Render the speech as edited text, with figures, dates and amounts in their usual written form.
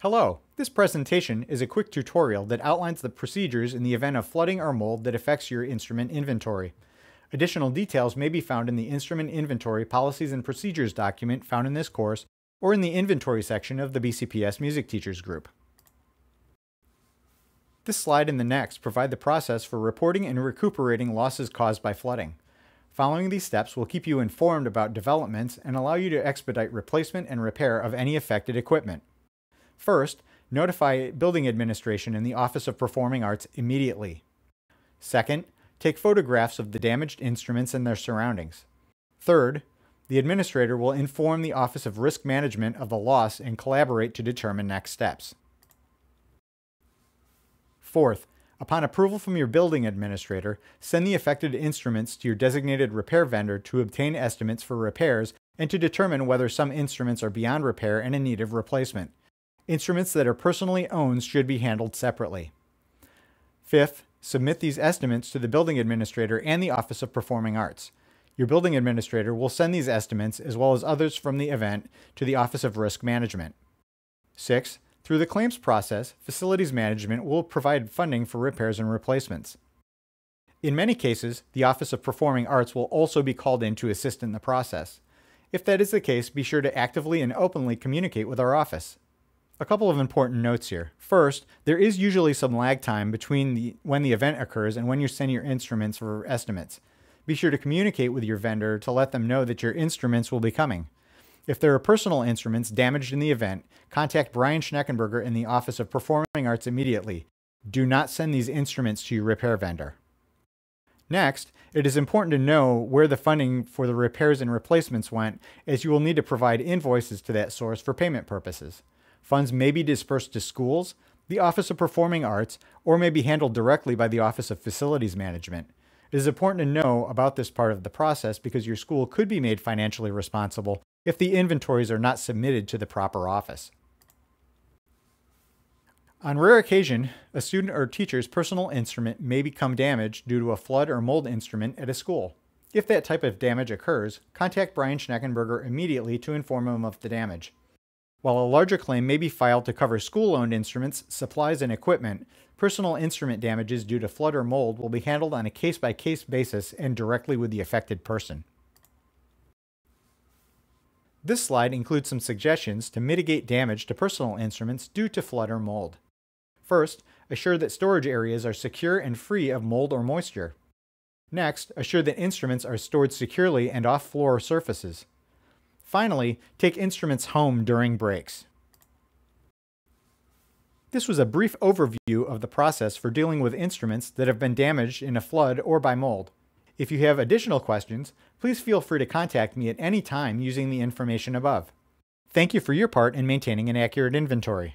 Hello, this presentation is a quick tutorial that outlines the procedures in the event of flooding or mold that affects your instrument inventory. Additional details may be found in the Instrument Inventory Policies and Procedures document found in this course or in the Inventory section of the BCPS Music Teachers Group. This slide and the next provide the process for reporting and recuperating losses caused by flooding. Following these steps will keep you informed about developments and allow you to expedite replacement and repair of any affected equipment. First, notify Building Administration and the Office of Performing Arts immediately. Second, take photographs of the damaged instruments and their surroundings. Third, the administrator will inform the Office of Risk Management of the loss and collaborate to determine next steps. Fourth, upon approval from your building administrator, send the affected instruments to your designated repair vendor to obtain estimates for repairs and to determine whether some instruments are beyond repair and in need of replacement. Instruments that are personally owned should be handled separately. Fifth, submit these estimates to the building administrator and the Office of Performing Arts. Your building administrator will send these estimates, as well as others from the event, to the Office of Risk Management. Sixth, through the claims process, Facilities Management will provide funding for repairs and replacements. In many cases, the Office of Performing Arts will also be called in to assist in the process. If that is the case, be sure to actively and openly communicate with our office. A couple of important notes here. First, there is usually some lag time between when the event occurs and when you send your instruments for estimates. Be sure to communicate with your vendor to let them know that your instruments will be coming. If there are personal instruments damaged in the event, contact Brian Schneckenberger in the Office of Performing Arts immediately. Do not send these instruments to your repair vendor. Next, it is important to know where the funding for the repairs and replacements went, as you will need to provide invoices to that source for payment purposes. Funds may be dispersed to schools, the Office of Performing Arts, or may be handled directly by the Office of Facilities Management. It is important to know about this part of the process because your school could be made financially responsible if the inventories are not submitted to the proper office. On rare occasion, a student or teacher's personal instrument may become damaged due to a flood or mold instrument at a school. If that type of damage occurs, contact Brian Schneckenberger immediately to inform him of the damage. While a larger claim may be filed to cover school-owned instruments, supplies, and equipment, personal instrument damages due to flood or mold will be handled on a case-by-case basis and directly with the affected person. This slide includes some suggestions to mitigate damage to personal instruments due to flood or mold. First, assure that storage areas are secure and free of mold or moisture. Next, assure that instruments are stored securely and off floor surfaces. Finally, take instruments home during breaks. This was a brief overview of the process for dealing with instruments that have been damaged in a flood or by mold. If you have additional questions, please feel free to contact me at any time using the information above. Thank you for your part in maintaining an accurate inventory.